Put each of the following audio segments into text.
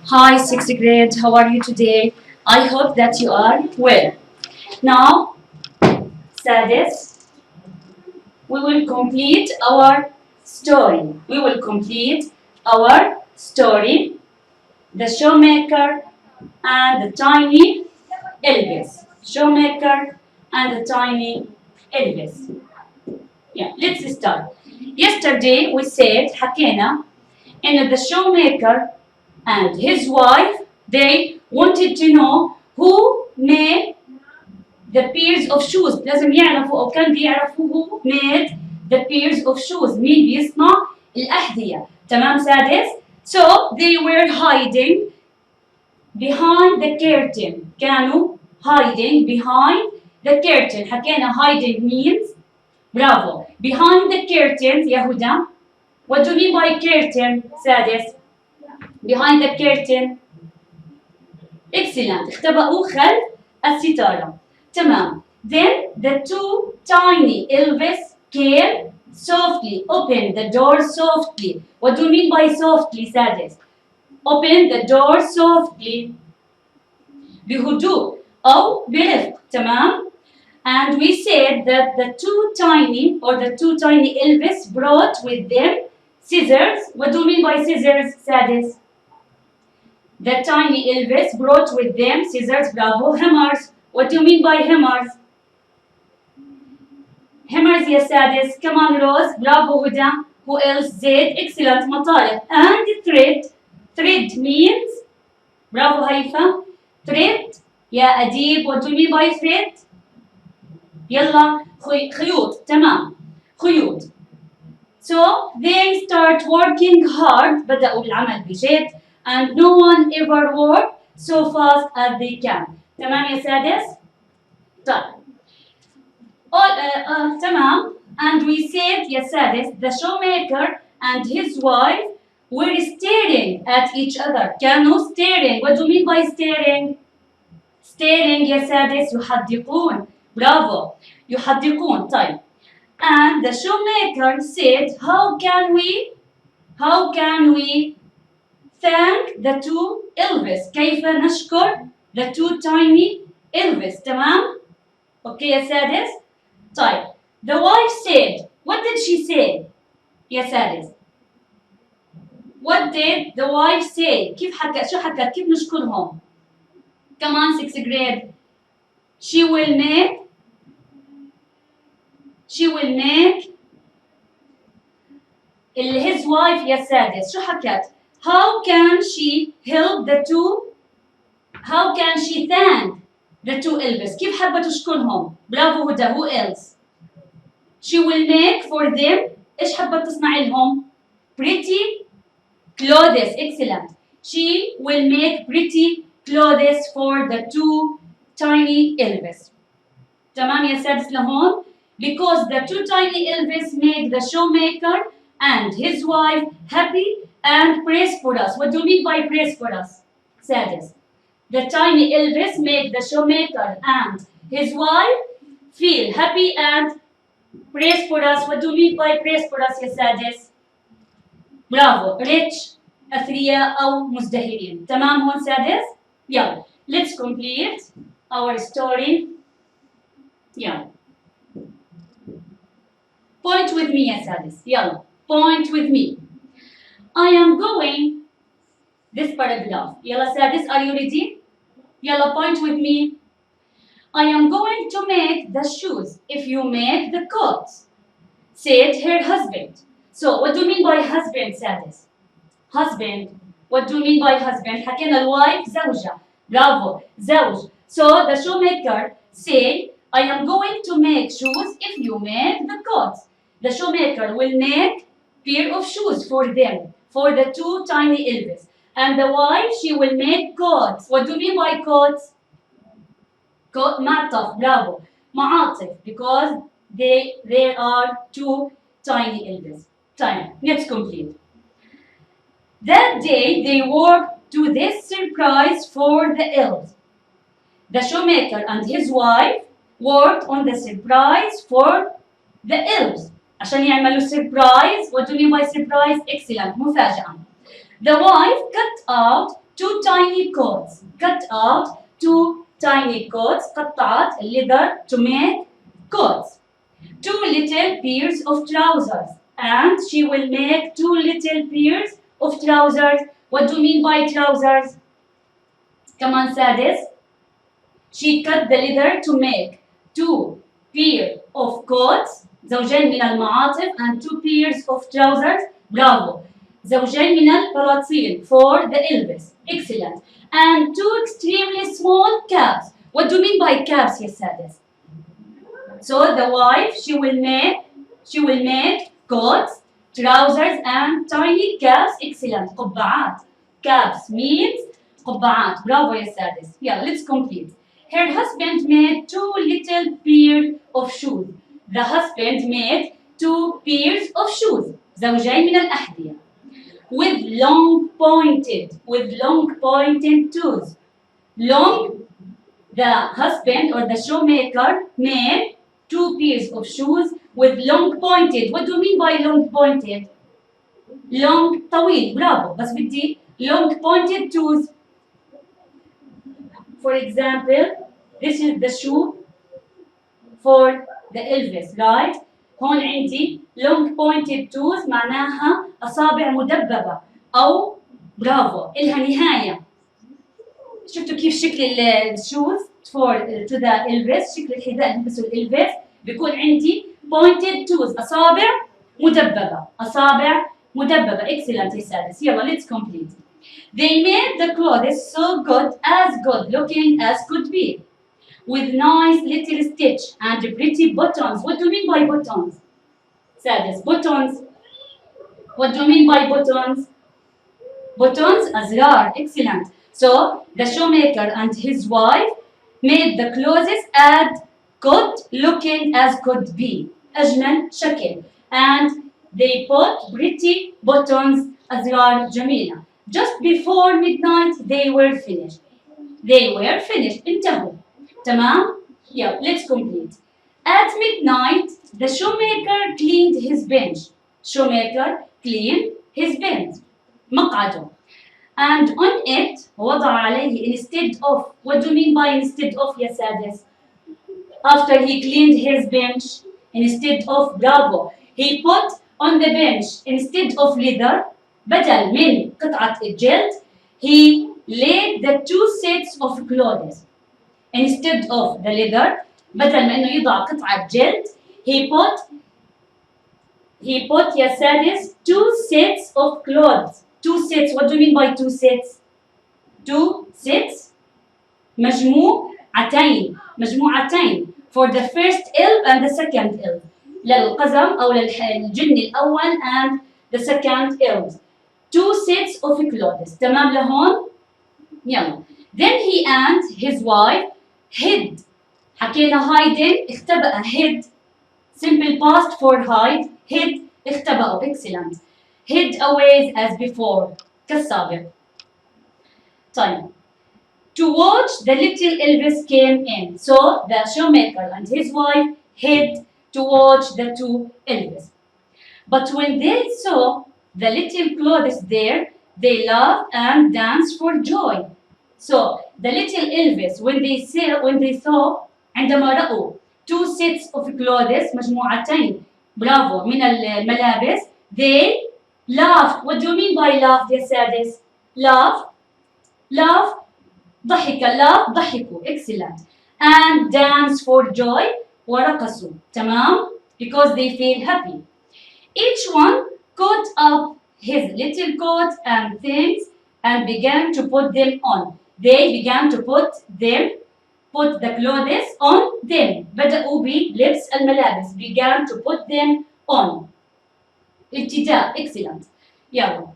Hi, sixth grade. How are you today? I hope that you are well. Now, Sadis, we will complete our story. We will complete our story, the shoemaker and the tiny elves. Shoemaker and the tiny elves. Yeah, let's start. Yesterday we said حكينا in the shoemaker and his wife they wanted to know who made the pairs of shoes. لازم يعرفوا أو كان بيعرفوا who made the pairs of shoes. مين بيصنع الأحذية. تمام سادس؟ So they were hiding behind the curtain. كانوا hiding behind the curtain. حكينا hiding means برافو. Behind the curtains يا هدى. What do you mean by curtain سادس؟ Behind the curtain. Excellent. اختبأوا خلف الستارة. تمام. Then the two tiny elves came softly. Open the door softly. What do you mean by softly سادس؟ Open the door softly. بهدوء أو برفق. تمام. And we said that the two tiny elves brought with them scissors. What do you mean by scissors سادس؟ The tiny elves brought with them scissors, bravo, hammers. What do you mean by hammers? Hammers يا سادس. Come on, Rose. Bravo, هدى. Who else? Zaid. Excellent, مطارق. And thread. Thread means bravo, هيفا. Thread يا أديب. What do you mean by thread? يلا خيوط. تمام. خيوط. So they start working hard. بدأوا العمل بجد. And no one ever worked so fast as they can. تمام يا سادس؟ طيب. تمام. And we said يا سادس the shoemaker and his wife were staring at each other. كانوا staring. What do you mean by staring? Staring يا سادس يحدقون. برافو. يحدقون. طيب. And the shoemaker said, how can we thank the two elves. كيف نشكر the two tiny elves. تمام؟ اوكي يا سادس؟ طيب. The wife said, what did she say؟ يا سادس. What did the wife say؟ كيف حكت؟ شو حكت؟ كيف نشكرهم؟ Come on, sixth grade. She will make his wife يا سادس. شو حكت؟ How can she thank the two elves؟ كيف حابة تشكرهم؟ برافو هدى. Who else؟ She will make for them. إيش حابة تصنع لهم؟ Pretty clothes. Excellent. She will make pretty clothes for the two tiny elves. تمام يا سادس لهون؟ Because the two tiny elves make the shoemaker and his wife happy and praise for us. What do you mean by praise for us? Sadis. The tiny elves make the shoemaker and his wife feel happy and praise for us. What do you mean by praise for us يا سادس؟ برافو. Rich, أثرياء أو مزدهرين. تمام هون سادس؟ يلا. Let's complete our story. يلا. Point with me يا سادس. يلا. Point with me. I am going this paragraph. يلا سادس, are you ready? يلا point with me. I am going to make the shoes if you make the coats, said her husband. So what do you mean by husband سادس? Husband. What do you mean by husband? حكينا الوايف زوجة. Bravo. زوج. So the shoemaker said, I am going to make shoes if you make the coats. The shoemaker will make pair of shoes for them, for the two tiny elves. And the wife, she will make coats. What do you mean by coats? معطف. Bravo. معاطف. Because there are two tiny elves. Time. Let's complete. That day they worked to this surprise for the elves. The shoemaker and his wife worked on the surprise for the elves. عشان يعملوا surprise. What do you mean by surprise? Excellent. مفاجأة. The wife cut out two tiny coats. Cut out two tiny coats. قطعت leather to make coats. Two little pairs of trousers. And she will make two little pairs of trousers. What do you mean by trousers? Come on, Sadis. She cut the leather to make two pairs of coats. زوجين من المعاطف and two pairs of trousers. Bravo. زوجين من البلاطيل for the elves. Excellent. And two extremely small caps. What do you mean by caps, yes, Sadis? So the wife, she will make coats, trousers and tiny caps. Excellent. قبعات. Caps means قبعات. Bravo, yes, Sadis. Yeah, let's complete. Her husband made two little pairs of shoes. The husband made two pairs of shoes. زوجين من الأحذية. With long pointed toes. The husband or the shoemaker made two pairs of shoes with long pointed. What do you mean by long pointed? Long طويل. برافو. بس بدي long pointed toes. For example, this is the shoe for the elves, right? هون عندي long pointed toes معناها أصابع مدببة أو برافو إلها نهاية. شفتوا كيف شكل الشوز for to the elves؟ شكل الحذاء اللي يلبسوا الالفز بيكون عندي pointed toes أصابع مدببة. Excellent يا سادس. يلا let's complete. They made the clothes so good looking as could be, with nice little stitch and pretty buttons. What do you mean by buttons? Sadis, buttons. What do you mean by buttons? Buttons, أزرار. Excellent. So the shoemaker and his wife made the clothes as good looking as could be. أجمل شكل. And they put pretty buttons. أزرار جميلة. Just before midnight they were finished. انتهوا. تمام؟ Yeah, let's complete. At midnight, the shoemaker cleaned his bench. مقعده. And on it وضع عليه instead of. What do you mean by instead of يا سادس? After he cleaned his bench, instead of bravo, he put on the bench instead of leather, بدل من قطعة الجلد, he laid the two sets of clothes. Instead of the leather, بدل ما إنه يضع قطعة جلد, he put يا سادس two sets of clothes. Two sets. What do you mean by two sets? Two sets. مجموعتين for the first elf and the second elf. للقزم أو للجن الأول and the second elf. Two sets of clothes. تمام لهون؟ يلا. Then he and his wife hid. حكينا hiding اختبأ. hid. Simple past for hide. hid اختبأوا. Excellent. hid away as before. كالسابق. طيب. To watch the little elves came in. So the shoemaker and his wife hid to watch the two elves. But when they saw the little clothes there, they laughed and danced for joy. So the little elves when they saw عندما رأوا two sets of clothes مجموعتين برافو من الملابس, they laughed. What do you mean by laughed يا سادس? laugh ضحكوا. Excellent. And dance for joy ورقصوا. تمام? Because they feel happy. Each one caught up his little coat and things and began to put them on. They began to put the clothes on them. بدأوا بلبس الملابس. Began to put them on. ابتداء. Excellent. يلا.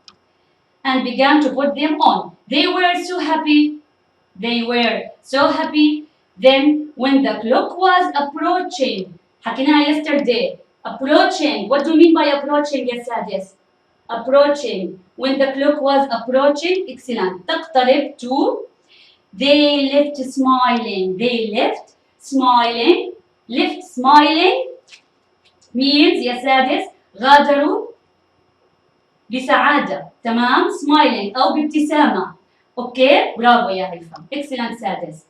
And began to put them on. They were so happy. Then when the clock was approaching, حكيناها yesterday. Approaching. What do you mean by approaching يا سادس? Approaching. When the clock was approaching. Excellent. تقترب to. They left smiling. Left smiling means يا سادس غادروا بسعادة. تمام؟ smiling أو بابتسامة. اوكي برافو يا هيفا اكسلنت سادس.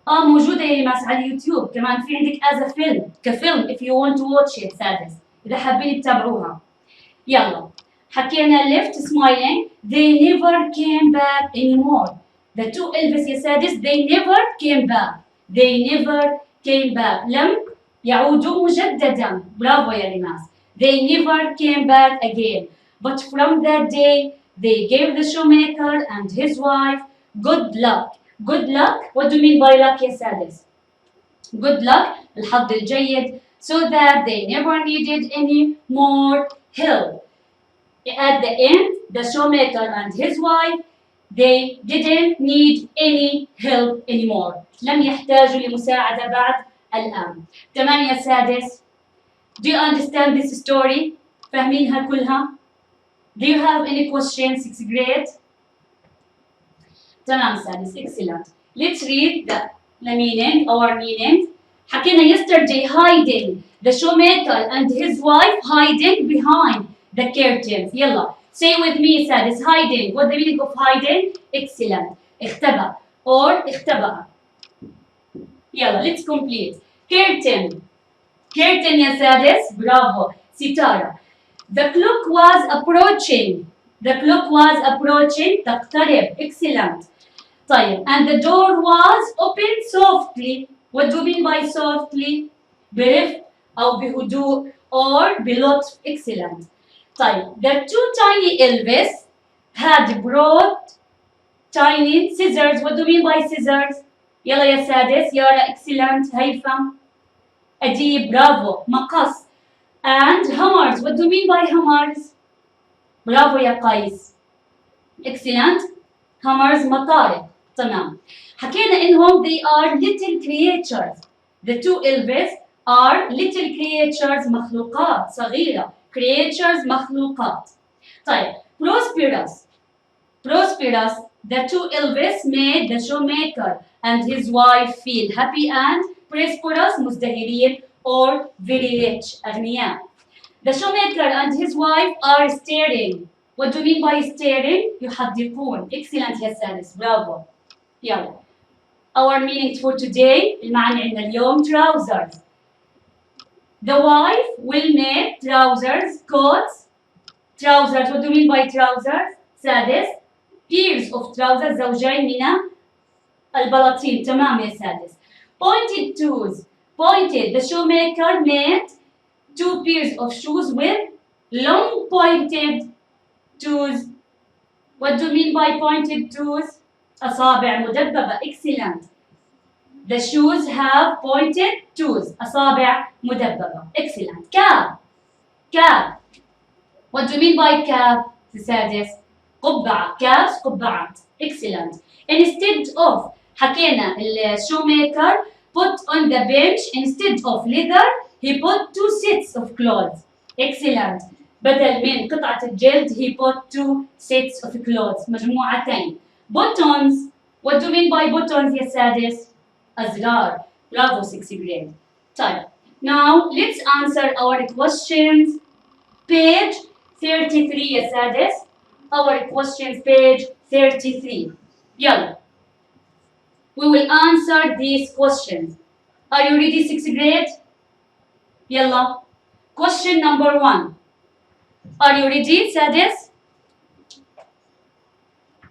موجودة يا ريماس على اليوتيوب كمان في عندك از فيلم كفيلم if you want to watch it سادس إذا حابين تتابعوها. يلا حكينا left smiling they never came back anymore. The two elves يا سادس they never came back. They never came back لم يعودوا مجددا. برافو يا ريماس. They never came back again. But from that day they gave the shoemaker and his wife good luck. Good luck what do you mean by luck يا سادس؟ good luck الحظ الجيد so that they never needed any more help. At the end, the shoemaker and his wife, they didn't need any help anymore. لم يحتاجوا لمساعدة بعد الآن. تمام يا سادس. Do you understand this story? فاهمينها كلها؟ Do you have any questions 6th grade? تمام سادس. Excellent. Let's read the meaning, our meaning. حكينا yesterday hiding. The shoemaker and his wife hiding behind the curtains. يلا say with me سادس hiding. What the meaning of hiding? Excellent. اختبأ or اختبأ. يلا let's complete. Curtain. Curtain يا سادس. برافو. ستارة. The clock was approaching. The clock was approaching. تقترب. Excellent. طيب and the door was opened softly. What do you mean by softly? برفق أو بهدوء or بلطف. Excellent. طيب the two tiny elves had brought tiny scissors. What do you mean by scissors? يلا يا سادس. يارا excellent. هيثم أديب برافو. مقص and hammers. What do you mean by hammers? برافو يا قيس. Excellent. hammers مطارق. تمام. حكينا إنهم they are little creatures. The two elves are little creatures مخلوقات صغيرة. Creatures مخلوقات. طيب prosperous. Prosperous. The two elves made the shoemaker and his wife feel happy and prosperous مزدهرين or very rich أغنياء. The shoemaker and his wife are staring. What do you mean by staring? يحدقون. Excellent يا سادس. برافو. يلا. Our meaning for today المعنى عندنا اليوم trousers. The wife will make trousers, coats. Trousers. What do you mean by trousers? سادس. Pairs of trousers زوجين من البلاطين. تمام يا سادس. Pointed toes. Pointed. The shoemaker made 2 pairs of shoes with long pointed toes. What do you mean by pointed toes? أصابع مدببة. Excellent. The shoes have pointed toes. أصابع مدببة. Excellent. Cap. Cap. What do you mean by cap? السادس. قبعة. caps قبعات. Excellent. Instead of حكينا shoemaker put on the bench instead of leather he put 2 sets of clothes. Excellent. بدل من قطعة الجلد he put 2 sets of clothes. مجموعتين. Buttons. What do you mean by buttons يا سادس؟ أزرار. برافو 6th grade. طيب. Now let's answer our questions. Page 33 يا سادس. Our questions page 33. يلا. We will answer these questions. Are you ready 6th grade? يلا. Question number 1. Are you ready سادس؟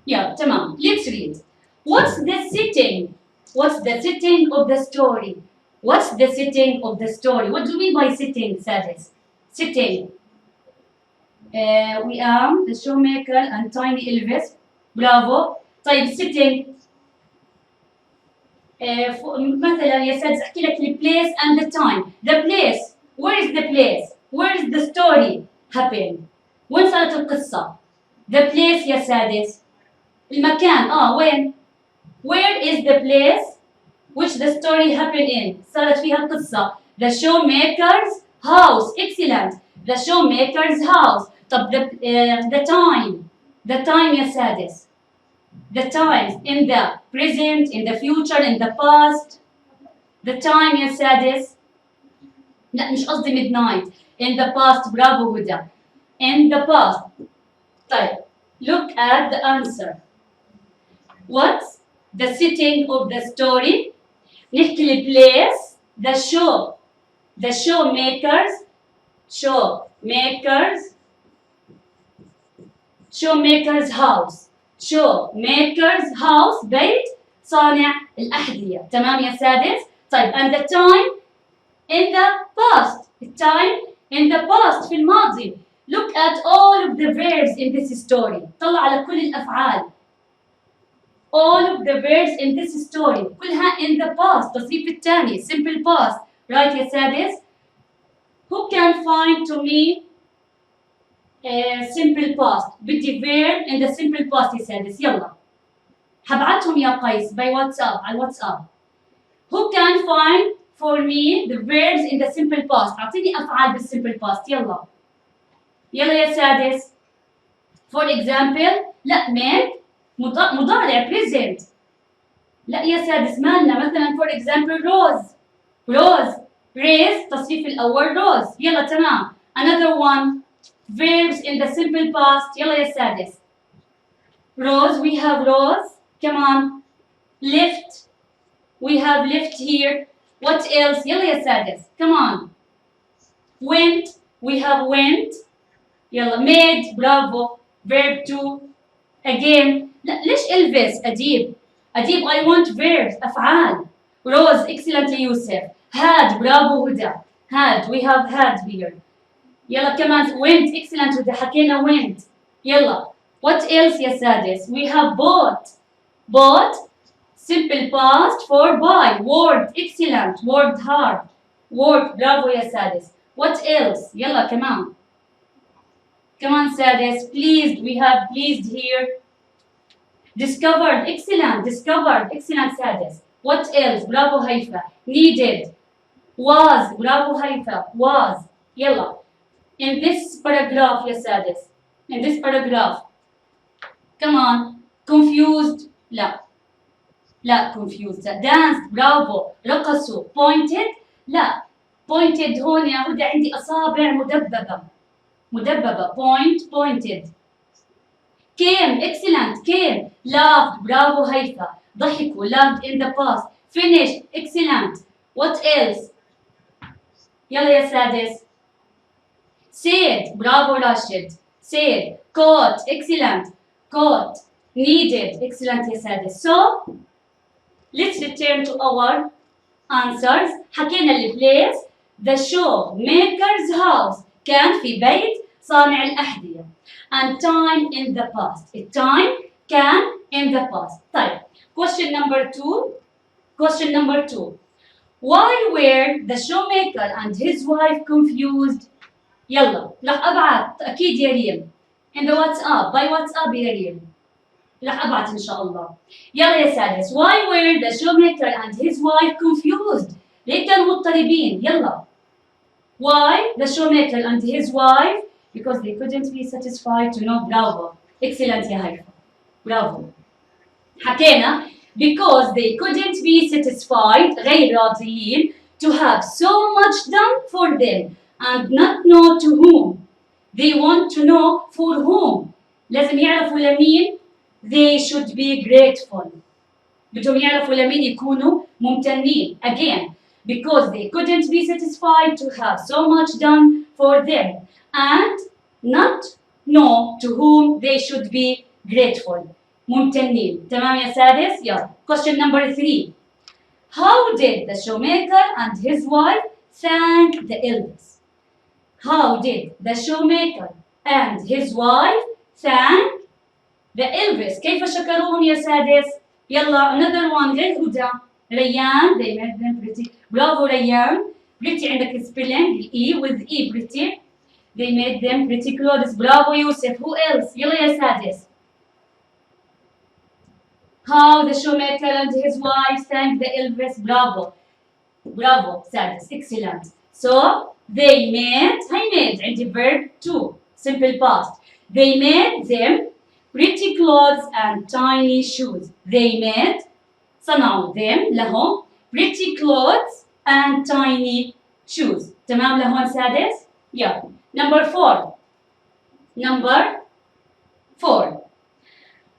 Yeah, تمام. Let's read. What's the setting? What's the setting of the story? What's the setting of the story? What do you mean by setting, سادس? Setting. We are the shoemaker and tiny elves. برافو. طيب setting. مثلا يا سادس احكي لك the place and the time. The place. Where is the place? Where is the story happen? وين صارت القصة؟ The place يا سادس. المكان. وين؟ Where is the place which the story happened in? صارت فيها القصة. The shoemaker's house. Excellent. The shoemaker's house. طب the time. The time يا سادس. The time in the present, in the future, in the past. The time يا سادس. لا مش قصدي midnight. In the past. برافو هدى. In the past. طيب. Look at the answer. What's the setting of the story? نحكي البليس the show the showmaker's house showmaker's house بيت صانع الأحذية تمام يا سادس طيب and the time in the past time in the past في الماضي look at all of the verbs in this story طلع على كل الأفعال all of the verbs in this story كلها in the past تصريف الثاني simple past right يا سادس who can find to me simple past بدي verb in the simple past يا سادس يلا هبعتهم يا قيس by WhatsApp على الواتساب who can find for me the verbs in the simple past أعطيني أفعال بالsimple past يلا يا سادس for example لا made مضارع present لا يا سادس مالنا مثلا for example rose raise تصريف الأول rose يلا تمام another one verbs in the simple past يلا يا سادس rose we have rose كمان lift we have lift here what else يلا يا سادس come on went we have went يلا made برافو verb to again لا ليش elves أديب I want verbs أفعال rose excellent يوسف had برافو هدى had we have had here يلا كمان went excellent هدى حكينا went يلا what else يا سادس we have bought simple past for buy worked excellent worked hard worked برافو يا سادس what else يلا كمان سادس pleased we have pleased here discovered excellent سادس what else برافو هيفا needed was برافو هيفا was يلا in this paragraph يا سادس in this paragraph come on confused لا confused danced برافو رقصوا pointed لا pointed هون يا هدى عندي أصابع مدببة pointed came excellent came laughed برافو هيفا ضحكوا laughed in the past finished excellent what else يلا يا سادس said برافو راشد said caught excellent caught needed excellent يا سادس so let's return to our answers حكينا البليس the shoemaker's house كان في بيت صانع الأحذية and time in the past time كان in the past طيب question number two why were the shoemaker and his wife confused يلا راح أبعت أكيد يا ريم in the WhatsApp by WhatsApp يا ريم راح أبعت إن شاء الله يلا يا سادس why were the shoemaker and his wife confused ليه كانوا مضطربين يلا why the shoemaker and his wife because they couldn't be satisfied to know bravo excellent يا هيفا bravo حكينا because they couldn't be satisfied غير راضيين to have so much done for them and not know to whom they want to know for whom لازم يعرفوا لمين they should be grateful بدهم يعرفوا لمين يكونوا ممتنين again because they couldn't be satisfied to have so much done for them and not know to whom they should be grateful ممتنين تمام يا سادس يلا question number 3 how did the shoemaker and his wife thank the elves how did the shoemaker and his wife thank the elves كيف شكروهم يا سادس يلا another one غير هدى ريان they made them pretty برافو ريان pretty عندك spelling E with E pretty they made them pretty clothes برافو يوسف who else يلا يا سادس how the shoemaker and his wife thanked the elves برافو سادس excellent so they made هي made عندي verb to simple past they made them pretty clothes and tiny shoes they made صنعوا them لهم pretty clothes and tiny shoes تمام لهون سادس yeah number 4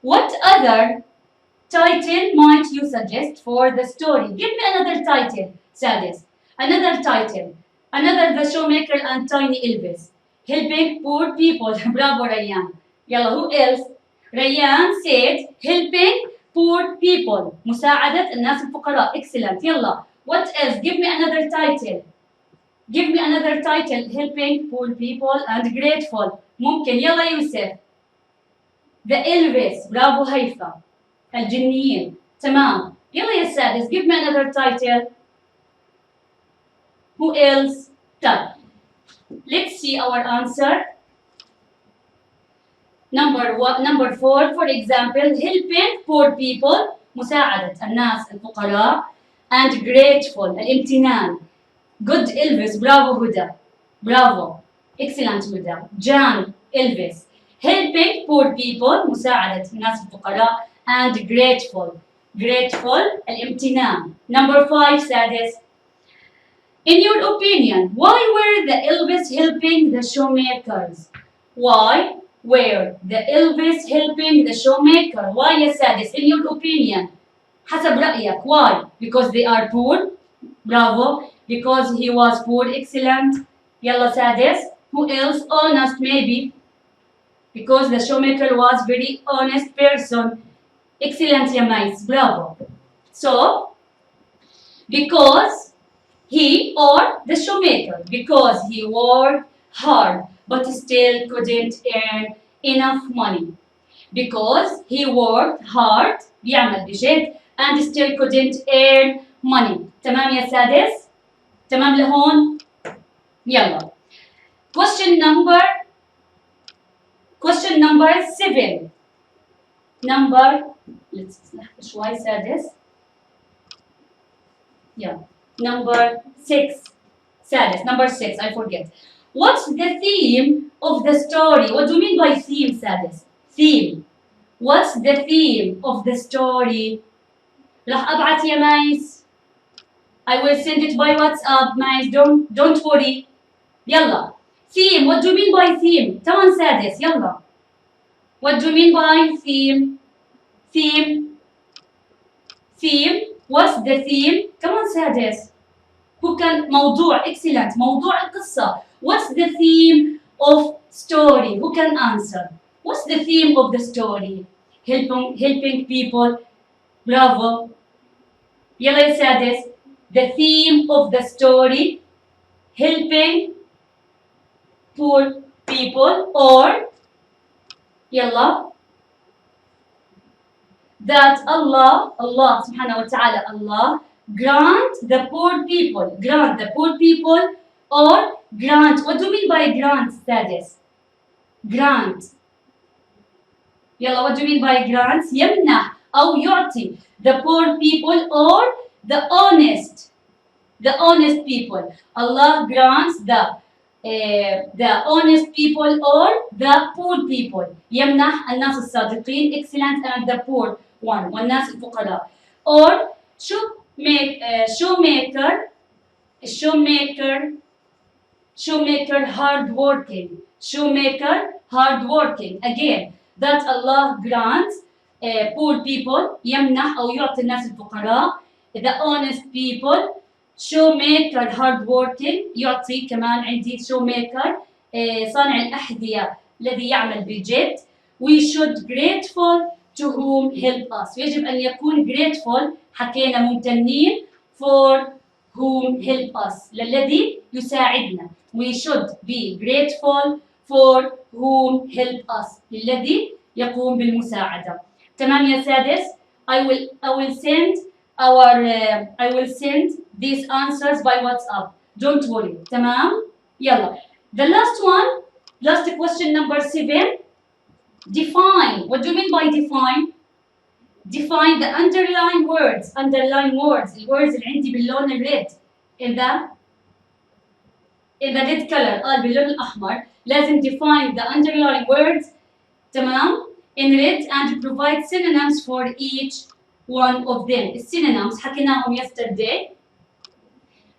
What other title might you suggest for the story? Give me another title, Sadis. Another title. Another The Shoemaker and Tiny Elvis. Helping poor people. Bravo, Rayyan. Yalla, who else? Rayyan said helping poor people. مساعدة الناس الفقراء. Excellent. Yalla. What else? Give me another title. Give me another title. Helping poor people and grateful. ممكن. يلا يوسف. The Elvis. برافو هيفا. الجنيين. تمام. يلا يا سادس. Give me another title. Who else? طيب. Let's see our answer. Number 4, for example, helping poor people. مساعدة الناس الفقراء and grateful. الامتنان. Good Elvis. برافو هدى. برافو. Excellent هدى. Jan Elvis. Helping poor people. مساعدة الناس الفقراء and grateful. Grateful. الامتنان. Number 5 سادس. In your opinion, why were the Elvis helping the shoemakers? Why were the Elvis helping the shoemaker? Why يا سادس? In your opinion. حسب رأيك. Why? Because they are poor. Bravo. Because he was poor. Excellent. يلا سادس. Who else? Honest maybe. Because the shoemaker was very honest person. Excellent يا ميس. Bravo. So, because he or the shoemaker, because he worked hard but still couldn't earn enough money. Because he worked hard, بيعمل بجد, and still couldn't earn money. تمام يا سادس؟ تمام لهون؟ يلا. Question number 7. Let's شوي سادس. Yeah. Number 6. Sadness. Number 6. I forget. What's the theme of the story? What do you mean by theme, Sadness? Theme. What's the theme of the story? راح أبعت يا مايس. I will send it by WhatsApp, مايس. Don't worry. يلا. Theme. What do you mean by theme? تمام سادس. يلا. What do you mean by theme? Theme. Theme. What's the theme? كمان سادس. Who can موضوع. Excellent. موضوع القصة. What's the theme of story? Who can answer? What's the theme of the story? Helping people. Bravo. يلا يا سادس. The theme of the story. Helping poor people or يلا that Allah subhanahu wa ta'ala, Allah grant the poor people or grant. What do you mean by grant, Sadis? Grant. يلا, what do you mean by grant? يمنح أو يعطي the poor people or the honest people. Allah grants the honest people or the poor people. يمنح الناس الصادقين. Excellent. And the poor one. والناس الفقراء. Or shoemaker hard working. Again, that Allah grants poor people. يمنح أو يعطي الناس الفقراء. The honest people. shoemaker hard working. يعطي كمان عندي shoemaker صانع الأحذية الذي يعمل بجد. We should grateful to whom help us. يجب أن يكون grateful. حكينا ممتنين for whom help us. للذي يساعدنا. We should be grateful for whom help us. للذي يقوم بالمساعدة. تمام يا سادس. I will send these answers by WhatsApp. Don't worry. تمام. يلا. The last question number 7. Define. What do you mean by define? Define the underline words. الwords اللي عندي باللون الريد. In the red color. باللون الأحمر. لازم define the underline words. تمام. In red and provide synonyms for each one of them. Synonyms حكيناهم yesterday.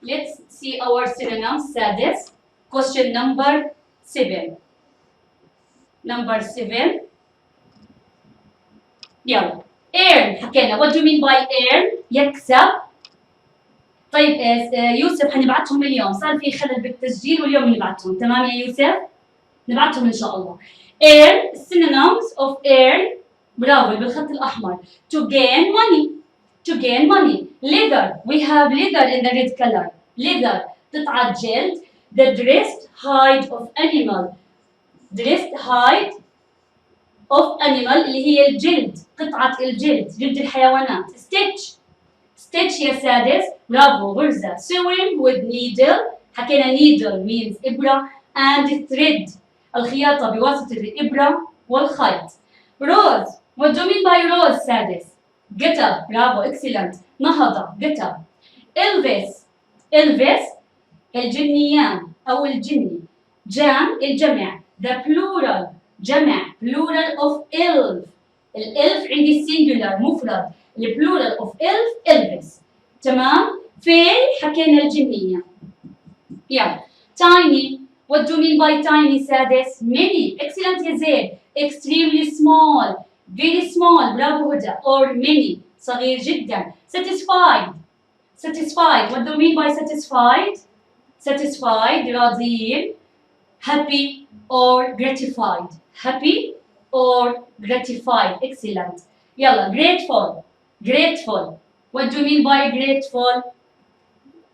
Let's see our synonyms. سادس. Question number 7. Number 7. يلا earn حكينا. what do you mean by earn؟ يكسب. طيب يوسف حنبعتهم اليوم، صار في خلل بالتسجيل واليوم نبعتهم، تمام يا يوسف؟ نبعتهم ان شاء الله. earn synonyms of earn، برافو بالخط الاحمر. to gain money، to gain money. leather، we have leather in the red color. leather قطعة جلد. the dressed hide of animal، dressed hide of animal اللي هي الجلد، قطعة الجلد، جلد الحيوانات. stitch، stitch يا سادس، برافو غرزة. sewing with needle، حكينا needle means إبرة and thread الخياطة بواسطة الإبرة والخيط. rose، what do you mean by rose سادس؟ get up، برافو excellent. نهضة get up. elves، elves الجنيان أو الجني. jam الجمع. the plural جمع plural of elf. الإلف عندي singular مفرد. البلورال of elf elves. تمام؟ fail حكينا الجنية. يلا tiny، what do you mean by tiny سادس؟ many excellent يا زيد. extremely small very small برافو هدى. or many صغير جدا. satisfied، satisfied what do you mean by satisfied؟ satisfied راضيين. happy or gratified، happy or gratified excellent. يلا grateful، grateful what do you mean by grateful؟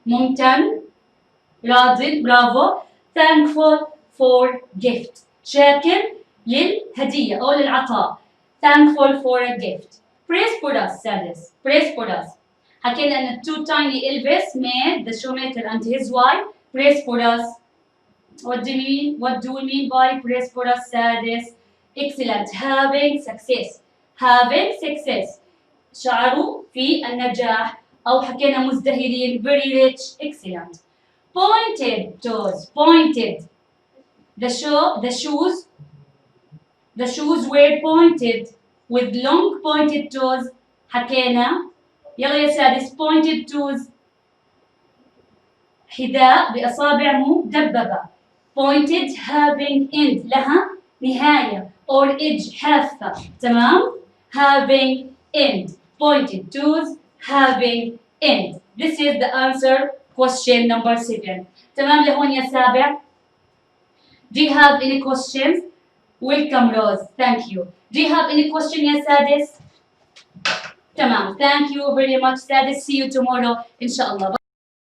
ممتن راضي برافو. thankful for gift، شاكر للهدية أو للعطاء. thankful for a gift. prosperous سادس، prosperous حكينا أن two tiny elves made the shoemaker and his wife prosperous. what do we mean by prosperous سادس؟ excellent having success، having success شعروا في النجاح أو حكينا مزدهرين very rich excellent. pointed toes، pointed the shoes were pointed with long pointed toes حكينا. يلا يا سادس pointed toes حذاء بأصابع مدببة. pointed having end لها نهاية or edge حافة. تمام؟ having end pointed toes having end. this is the answer question number 7. تمام لهون يا سابع؟ do you have any questions؟ welcome Rose thank you. do you have any question يا سادس؟ تمام thank you very much سادس. see you tomorrow إن شاء الله.